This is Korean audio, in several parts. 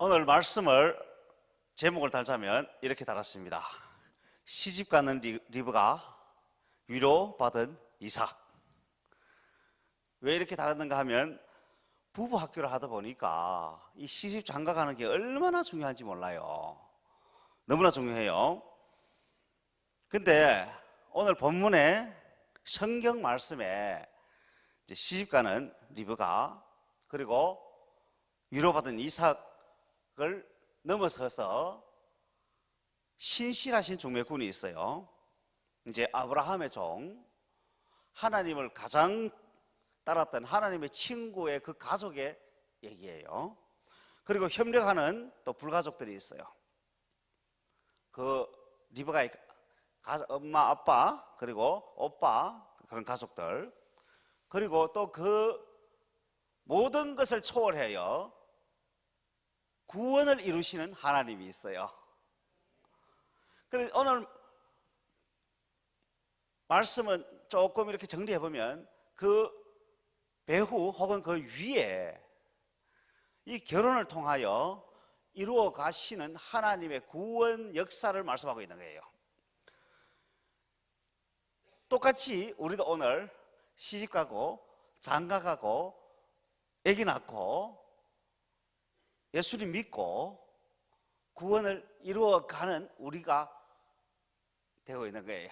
오늘 말씀을 제목을 달자면 이렇게 달았습니다. 시집가는 리브가 위로받은 이삭. 왜 이렇게 달았는가 하면 부부 학교를 하다 보니까 이 시집 장가가는 게 얼마나 중요한지 몰라요. 너무나 중요해요. 근데 오늘 본문의 성경 말씀에 이제 시집가는 리브가 그리고 위로받은 이삭을 넘어서서 신실하신 종묘군이 있어요. 이제 아브라함의 종, 하나님을 가장 따랐던 하나님의 친구의 그 가족의 얘기예요. 그리고 협력하는 또 불가족들이 있어요. 그 리브가의 엄마, 아빠, 그리고 오빠, 그런 가족들. 그리고 또 그 모든 것을 초월해요. 구원을 이루시는 하나님이 있어요. 그래서 오늘 말씀은 조금 이렇게 정리해보면 그 배후 혹은 그 위에 이 결혼을 통하여 이루어 가시는 하나님의 구원 역사를 말씀하고 있는 거예요. 똑같이 우리도 오늘 시집가고 장가가고 아기 낳고 예수님 믿고 구원을 이루어가는 우리가 되고 있는 거예요.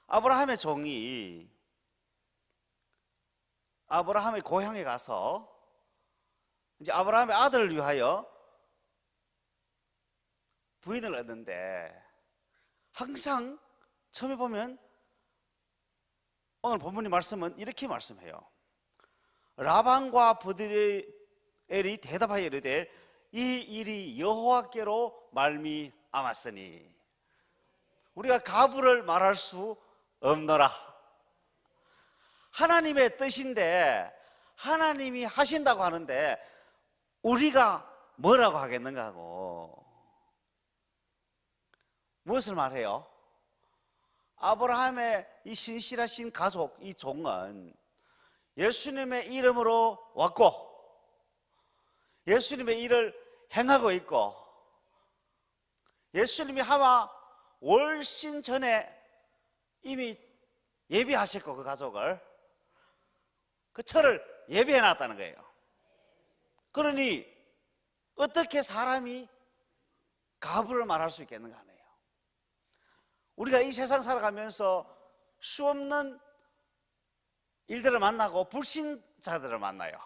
아브라함의 종이 아브라함의 고향에 가서 이제 아브라함의 아들을 위하여 부인을 얻는데 항상 처음에 보면 오늘 본문의 말씀은 이렇게 말씀해요. 라반과 브드엘이 대답하여 이르되 이 일이 여호와께로 말미암았으니 우리가 가부를 말할 수 없노라. 하나님의 뜻인데 하나님이 하신다고 하는데 우리가 뭐라고 하겠는가 하고 무엇을 말해요? 아브라함의 이 신실하신 가족, 이 종은 예수님의 이름으로 왔고 예수님의 일을 행하고 있고 예수님이 아마 훨씬 전에 이미 예비하셨고 그 가족을 그 철을 예비해 놨다는 거예요. 그러니 어떻게 사람이 가부를 말할 수 있겠는가 하네요. 우리가 이 세상 살아가면서 수없는 일들을 만나고 불신자들을 만나요.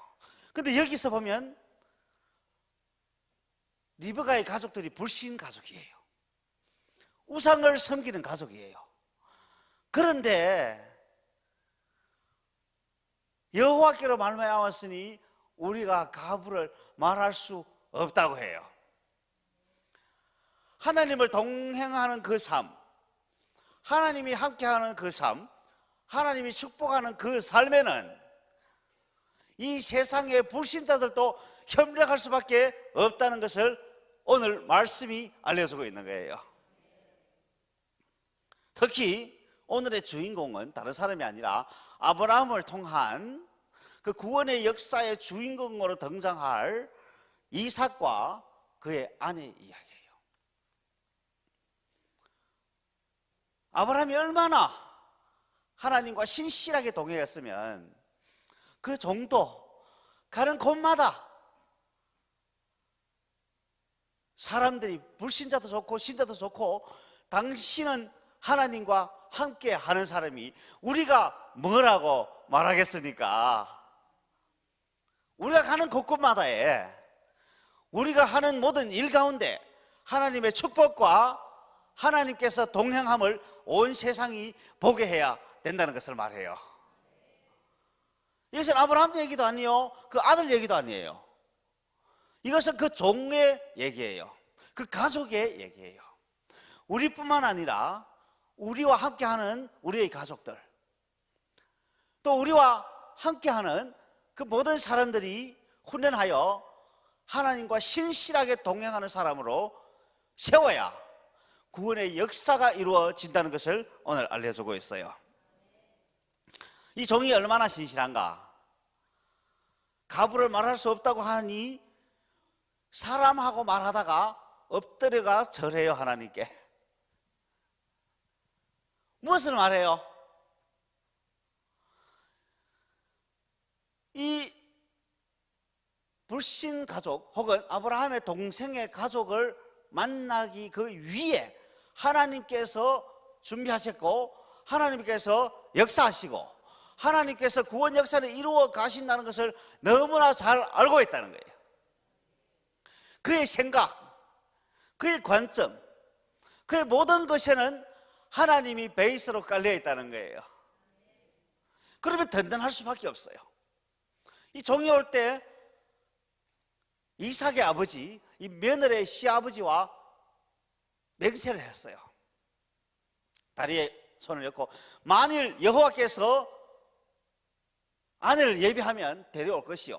근데 여기서 보면 리브가의 가족들이 불신 가족이에요. 우상을 섬기는 가족이에요. 그런데 여호와께로 말미암았으니 우리가 가부를 말할 수 없다고 해요. 하나님을 동행하는 그 삶, 하나님이 함께하는 그 삶, 하나님이 축복하는 그 삶에는 이 세상의 불신자들도 협력할 수밖에 없다는 것을 오늘 말씀이 알려주고 있는 거예요. 특히 오늘의 주인공은 다른 사람이 아니라 아브라함을 통한 그 구원의 역사의 주인공으로 등장할 이삭과 그의 아내 이야기예요. 아브라함이 얼마나 하나님과 신실하게 동행했으면 그 정도 가는 곳마다 사람들이 불신자도 좋고 신자도 좋고 당신은 하나님과 함께 하는 사람이 우리가 뭐라고 말하겠습니까? 우리가 가는 곳곳마다에 우리가 하는 모든 일 가운데 하나님의 축복과 하나님께서 동행함을 온 세상이 보게 해야 된다는 것을 말해요. 이것은 아브라함 얘기도 아니에요. 그 아들 얘기도 아니에요. 이것은 그 종의 얘기예요. 그 가족의 얘기예요. 우리뿐만 아니라 우리와 함께하는 우리의 가족들, 또 우리와 함께하는 그 모든 사람들이 훈련하여 하나님과 신실하게 동행하는 사람으로 세워야 구원의 역사가 이루어진다는 것을 오늘 알려주고 있어요. 이 종이 얼마나 신실한가? 가부를 말할 수 없다고 하니 사람하고 말하다가 엎드려가 절해요. 하나님께 무엇을 말해요? 이 불신 가족 혹은 아브라함의 동생의 가족을 만나기 그 위에 하나님께서 준비하셨고 하나님께서 역사하시고 하나님께서 구원 역사를 이루어 가신다는 것을 너무나 잘 알고 있다는 거예요. 그의 생각, 그의 관점, 그의 모든 것에는 하나님이 베이스로 깔려 있다는 거예요. 그러면 든든할 수밖에 없어요. 이 종이 올 때 이삭의 아버지, 이 며느리의 시아버지와 맹세를 했어요. 다리에 손을 얹고 만일 여호와께서 아내를 예비하면 데려올 것이요,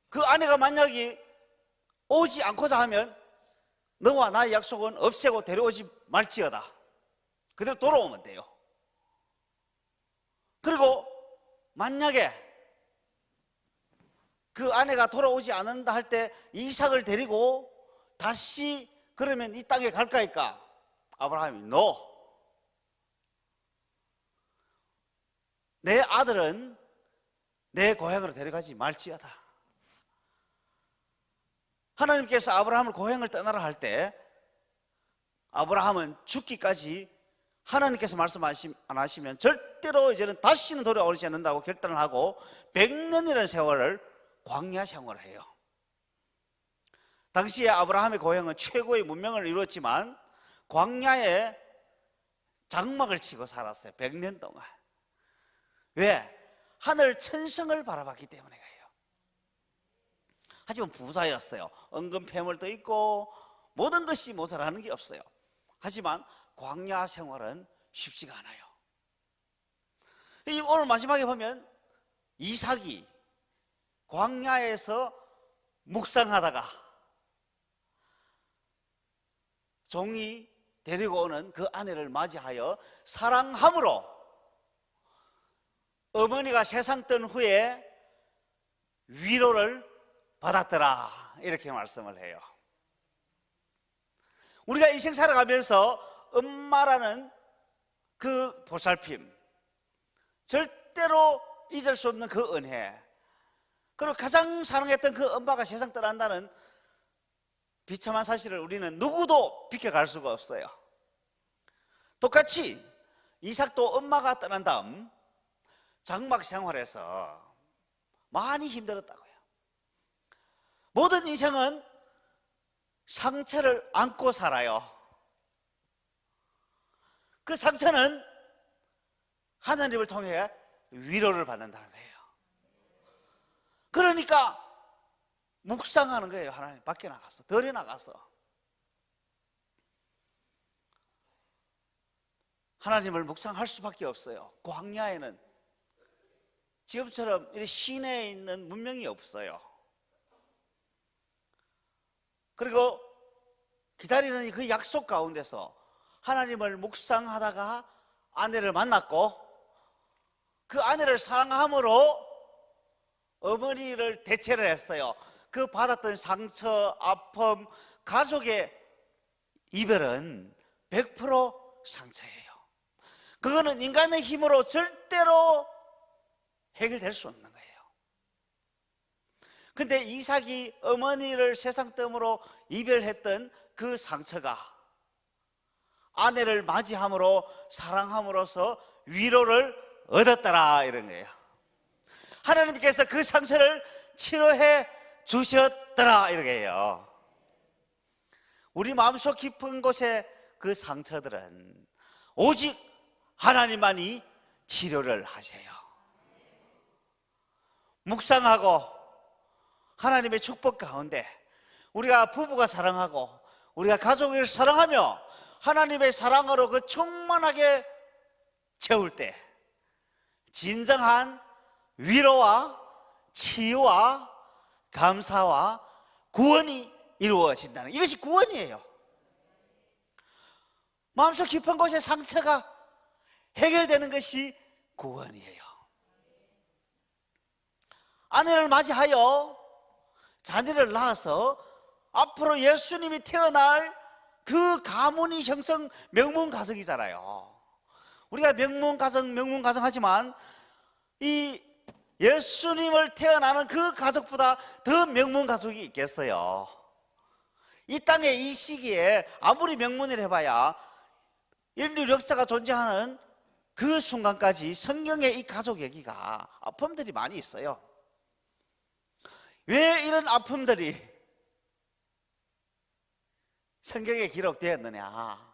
그 아내가 만약에 오지 않고자 하면 너와 나의 약속은 없애고 데려오지 말지어다. 그대로 돌아오면 돼요. 그리고 만약에 그 아내가 돌아오지 않는다 할 때 이삭을 데리고 다시 그러면 이 땅에 갈까이까? 아브라함이 no. 내 아들은 내 고향으로 데려가지 말지어다. 하나님께서 아브라함을 고향을 떠나라 할 때 아브라함은 죽기까지 하나님께서 말씀 안 하시면 절대로 이제는 다시는 돌아오지 않는다고 결단을 하고 100년이라는 세월을 광야 생활을 해요. 당시에 아브라함의 고향은 최고의 문명을 이루었지만 광야에 장막을 치고 살았어요. 100년 동안. 왜? 하늘 천성을 바라봤기 때문에 가요. 하지만 부자였어요. 은근 폐물도 있고 모든 것이 모자라는 게 없어요. 하지만 광야 생활은 쉽지가 않아요. 오늘 마지막에 보면 이삭이 광야에서 묵상하다가 종이 데리고 오는 그 아내를 맞이하여 사랑함으로 어머니가 세상 뜬 후에 위로를 받았더라, 이렇게 말씀을 해요. 우리가 인생 살아가면서 엄마라는 그 보살핌, 절대로 잊을 수 없는 그 은혜, 그리고 가장 사랑했던 그 엄마가 세상 떠난다는 비참한 사실을 우리는 누구도 비켜갈 수가 없어요. 똑같이 이삭도 엄마가 떠난 다음 장막 생활에서 많이 힘들었다고요. 모든 인생은 상처를 안고 살아요. 그 상처는 하나님을 통해 위로를 받는다는 거예요. 그러니까 묵상하는 거예요. 하나님 밖에 나가서, 덜에 나가서 하나님을 묵상할 수밖에 없어요. 광야에는 지금처럼 이렇게 시내에 있는 문명이 없어요. 그리고 기다리는 그 약속 가운데서 하나님을 묵상하다가 아내를 만났고 그 아내를 사랑함으로 어머니를 대체를 했어요. 그 받았던 상처, 아픔, 가족의 이별은 100% 상처예요. 그거는 인간의 힘으로 절대로 해결될 수 없는 거예요. 근데 이삭이 어머니를 세상 뜸으로 이별했던 그 상처가 아내를 맞이함으로 사랑함으로써 위로를 얻었더라, 이런 거예요. 하나님께서 그 상처를 치료해 주셨더라, 이렇게 해요. 우리 마음속 깊은 곳에 그 상처들은 오직 하나님만이 치료를 하세요. 묵상하고 하나님의 축복 가운데 우리가 부부가 사랑하고 우리가 가족을 사랑하며 하나님의 사랑으로 그 충만하게 채울 때 진정한 위로와 치유와 감사와 구원이 이루어진다는, 이것이 구원이에요. 마음속 깊은 곳에 상처가 해결되는 것이 구원이에요. 아내를 맞이하여 자녀를 낳아서 앞으로 예수님이 태어날 그 가문이 형성 명문가정이잖아요. 우리가 명문가정 하지만 이 예수님을 태어나는 그 가족보다 더 명문가족이 있겠어요? 이 땅의 이 시기에 아무리 명문을 해봐야 인류 역사가 존재하는 그 순간까지 성경에 이 가족 얘기가 아픔들이 많이 있어요. 왜 이런 아픔들이 성경에 기록되었느냐?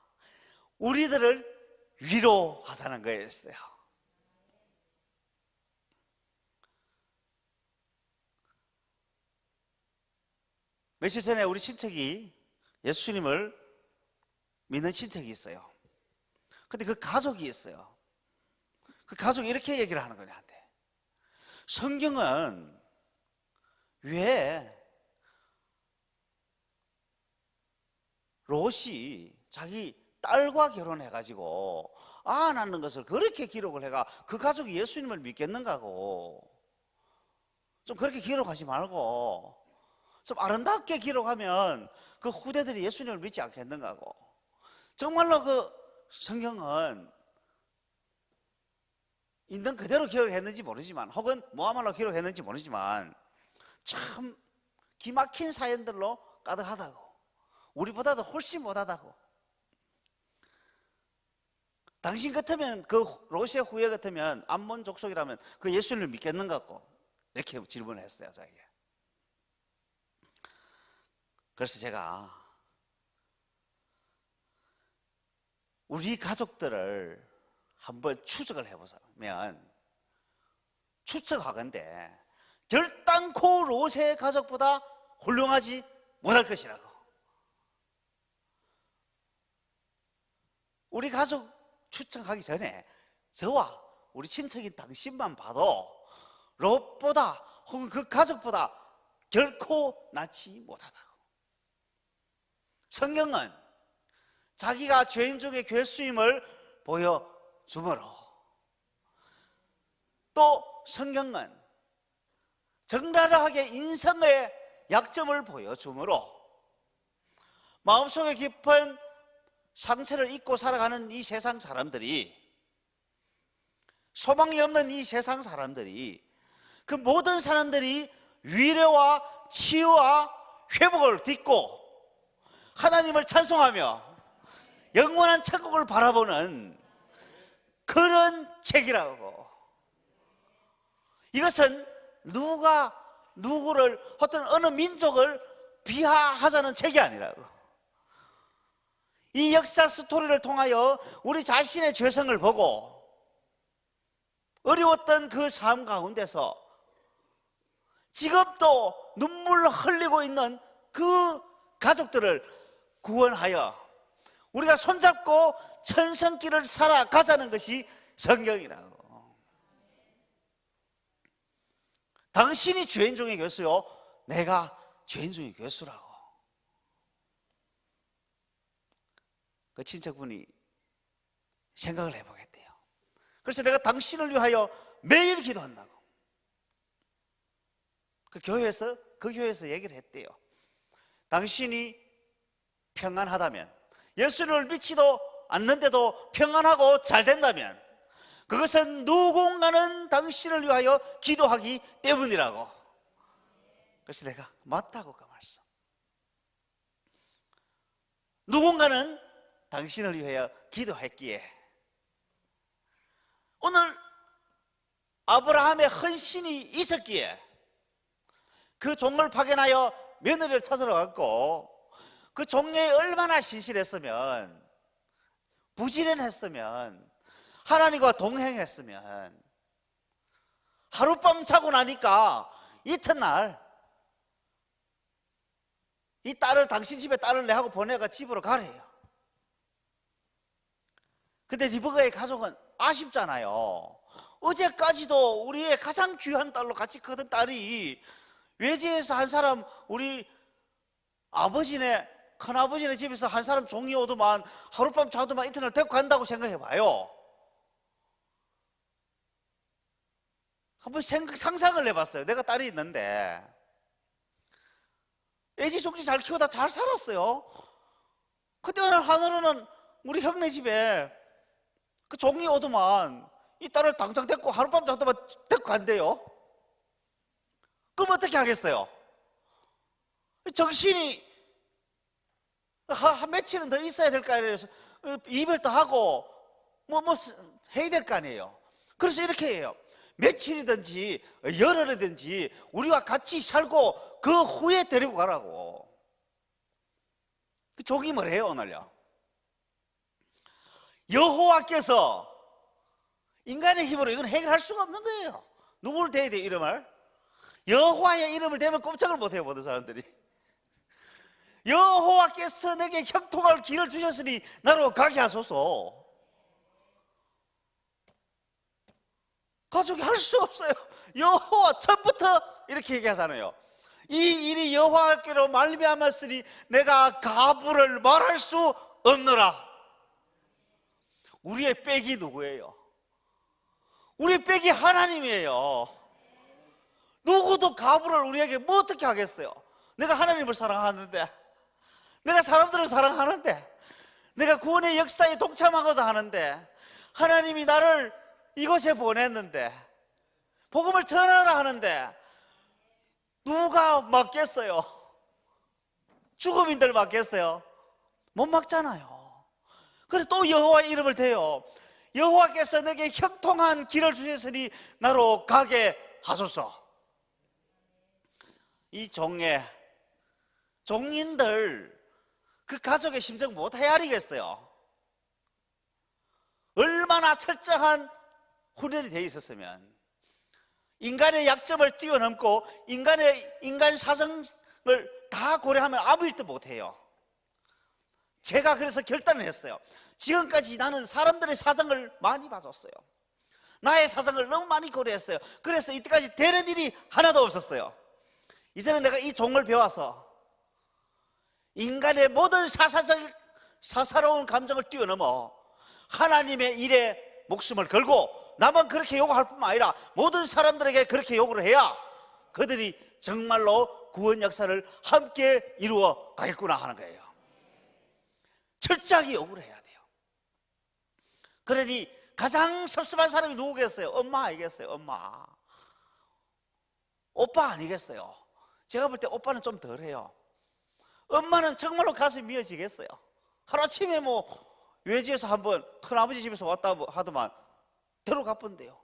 우리들을 위로하자는 거였어요. 며칠 전에 우리 친척이 예수님을 믿는 친척이 있어요. 근데 그 가족이 있어요. 그 가족이 이렇게 얘기를 하는 거냐 한테. 성경은 왜 롯이 자기 딸과 결혼해가지고 낳는 것을 그렇게 기록을 해가 그 가족이 예수님을 믿겠는가고, 좀 그렇게 기록하지 말고 좀 아름답게 기록하면 그 후대들이 예수님을 믿지 않겠는가고. 정말로 그 성경은 있는 그대로 기록했는지 모르지만, 혹은 모함말로 기록했는지 모르지만 참 기막힌 사연들로 가득하다고, 우리보다도 훨씬 못하다고. 당신 같으면, 그 롯의 후예 같으면, 암몬 족속이라면 그 예수님을 믿겠는가고 이렇게 질문을 했어요, 자기가. 그래서 제가 우리 가족들을 한번 추적을 해보자면, 추측하건대 결단코 롯의 가족보다 훌륭하지 못할 것이라고. 우리 가족 추측하기 전에 저와 우리 친척인 당신만 봐도 롯보다 혹은 그 가족보다 결코 낫지 못하다고. 성경은 자기가 죄인 중에 괴수임을 보여주므로, 또 성경은 적나라하게 인성의 약점을 보여주므로, 마음속에 깊은 상처를 잊고 살아가는 이 세상 사람들이, 소망이 없는 이 세상 사람들이, 그 모든 사람들이 위로와 치유와 회복을 딛고 하나님을 찬송하며 영원한 천국을 바라보는 그런 책이라고. 이것은 누가 누구를, 어떤 어느 민족을 비하하자는 책이 아니라고. 이 역사 스토리를 통하여 우리 자신의 죄성을 보고 어려웠던 그 삶 가운데서 지금도 눈물 흘리고 있는 그 가족들을 구원하여 우리가 손잡고 천성길을 살아가자는 것이 성경이라고. 당신이 죄인 중의 괴수요, 내가 죄인 중의 괴수라고. 그 친척분이 생각을 해보겠대요. 그래서 내가 당신을 위하여 매일 기도한다고. 그 교회에서 얘기를 했대요. 당신이 평안하다면, 예수님을 믿지도 않는데도 평안하고 잘 된다면, 그것은 누군가는 당신을 위하여 기도하기 때문이라고. 그래서 내가 맞다고 그 말씀. 누군가는 당신을 위하여 기도했기에 오늘 아브라함의 헌신이 있었기에 그 종을 파견하여 며느리를 찾으러 갔고, 그 종에 얼마나 신실했으면, 부지런했으면, 하나님과 동행했으면, 하룻밤 자고 나니까 이튿날 이 딸을, 당신 집에 딸을 내하고 보내가 집으로 가래요. 근데 리브가의 가족은 아쉽잖아요. 어제까지도 우리의 가장 귀한 딸로 같이 크던 딸이 외지에서 한 사람, 우리 아버지네, 큰아버지네 집에서 한 사람 종이 오더만 하룻밤 자더만 이튿날 데리고 간다고 생각해봐요. 한번 상상을 해봤어요. 내가 딸이 있는데 애지중지 잘 키우다 잘 살았어요. 근데 어느 하루는 우리 형네 집에 그 종이 오더만 이 딸을 당장 데리고 하룻밤 자다만 데리고 간대요. 그럼 어떻게 하겠어요? 정신이 한 며칠은 더 있어야 될 거 아니에요. 이별도 하고 뭐 해야 될 거 아니에요. 그래서 이렇게 해요. 며칠이든지 열흘이든지 우리와 같이 살고 그 후에 데리고 가라고. 종이 뭐래요 오늘요? 여호와께서 인간의 힘으로 이건 해결할 수가 없는 거예요. 누구를 대야 돼요? 이름을? 여호와의 이름을 대면 꼼짝을 못해요. 모든 사람들이. 여호와께서 내게 형통할 길을 주셨으니 나로 가게 하소서. 가족이 할 수 없어요. 여호와 처음부터 이렇게 얘기하잖아요. 이 일이 여호와께로 말미암았으니 내가 가부를 말할 수 없노라. 우리의 백이 누구예요? 우리 백이 하나님이에요. 누구도 가부를 우리에게 뭐 어떻게 하겠어요? 내가 하나님을 사랑하는데, 내가 사람들을 사랑하는데, 내가 구원의 역사에 동참하고자 하는데, 하나님이 나를 이곳에 보냈는데, 복음을 전하라 하는데 누가 막겠어요? 죽음인들 막겠어요? 못 막잖아요. 그래서 또 여호와의 이름을 대요. 여호와께서 내게 형통한 길을 주셨으니 나로 가게 하소서. 이 종인들 그 가족의 심정 못 헤아리겠어요. 얼마나 철저한 훈련이 되어 있었으면 인간의 약점을 뛰어넘고 인간 사정을 다 고려하면 아무 일도 못해요. 제가 그래서 결단을 했어요. 지금까지 나는 사람들의 사정을 많이 봐줬어요. 나의 사정을 너무 많이 고려했어요. 그래서 이때까지 되는 일이 하나도 없었어요. 이제는 내가 이 종을 배워서 인간의 모든 사사로운 감정을 뛰어넘어 하나님의 일에 목숨을 걸고 나만 그렇게 요구할 뿐만 아니라 모든 사람들에게 그렇게 요구를 해야 그들이 정말로 구원 역사를 함께 이루어 가겠구나 하는 거예요. 철저하게 요구를 해야 돼요. 그러니 가장 섭섭한 사람이 누구겠어요? 엄마 아니겠어요? 엄마. 오빠 아니겠어요? 제가 볼 때 오빠는 좀 덜해요. 엄마는 정말로 가슴이 미어지겠어요. 하루아침에 뭐 외지에서 한번 큰아버지 집에서 왔다 하더만 데려가 본대요.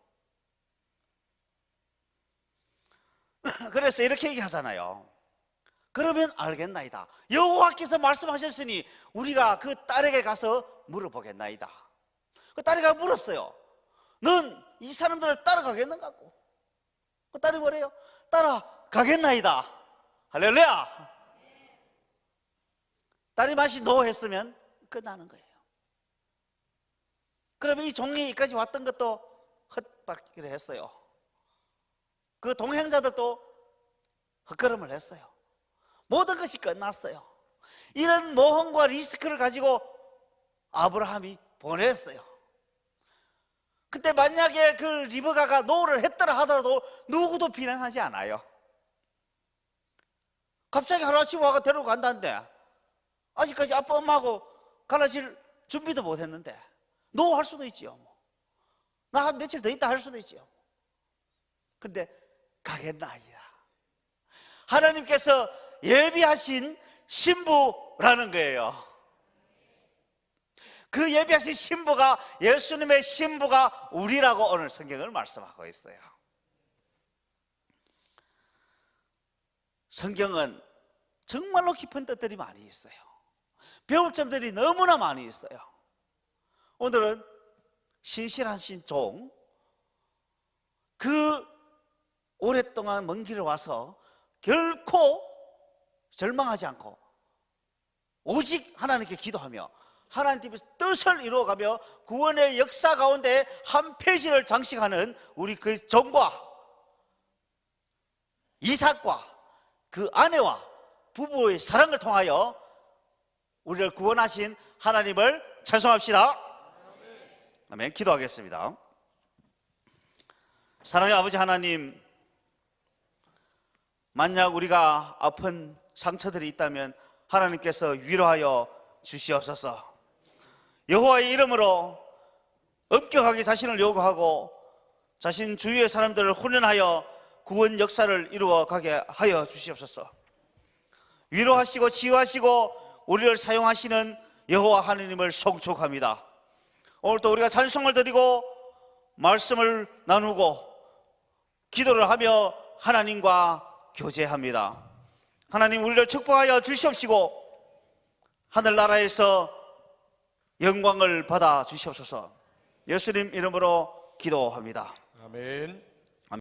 그래서 이렇게 얘기하잖아요. 그러면 알겠나이다. 여호와께서 말씀하셨으니 우리가 그 딸에게 가서 물어보겠나이다. 그 딸이가 물었어요. 넌 이 사람들을 따라가겠는가고? 그 딸이 뭐래요? 따라가겠나이다. 할렐루야. 딸이 맛이 노했으면 끝나는 거예요. 그러면 이 종이 여기까지 왔던 것도 헛바퀴를 했어요. 그 동행자들도 헛걸음을 했어요. 모든 것이 끝났어요. 이런 모험과 리스크를 가지고 아브라함이 보냈어요. 근데 만약에 그 리브가가 노를 했더라 하더라도 누구도 비난하지 않아요. 갑자기 하루아침에 와가 데리고 간다는데 아직까지 아빠 엄마하고 갈라질 준비도 못했는데 노 할 수도 있지요. 나 한 며칠 더 있다 할 수도 있지요. 근데 가겠나이다. 하나님께서 예비하신 신부라는 거예요. 그 예비하신 신부가 예수님의 신부가 우리라고 오늘 성경을 말씀하고 있어요. 성경은 정말로 깊은 뜻들이 많이 있어요. 배울 점들이 너무나 많이 있어요. 오늘은 신실하신 종, 그 오랫동안 먼 길을 와서 결코 절망하지 않고 오직 하나님께 기도하며 하나님의 뜻을 이루어가며 구원의 역사 가운데 한 페이지를 장식하는 우리 그 종과 이삭과 그 아내와 부부의 사랑을 통하여 우리를 구원하신 하나님을 찬송합시다. 아멘. 기도하겠습니다. 사랑의 아버지 하나님, 만약 우리가 아픈 상처들이 있다면 하나님께서 위로하여 주시옵소서. 여호와의 이름으로 엄격하게 자신을 요구하고 자신 주위의 사람들을 훈련하여 구원 역사를 이루어 가게 하여 주시옵소서. 위로하시고 치유하시고 우리를 사용하시는 여호와 하나님을 송축합니다. 오늘도 우리가 찬송을 드리고 말씀을 나누고 기도를 하며 하나님과 교제합니다. 하나님, 우리를 축복하여 주시옵시고 하늘나라에서 영광을 받아 주시옵소서. 예수님 이름으로 기도합니다. 아멘.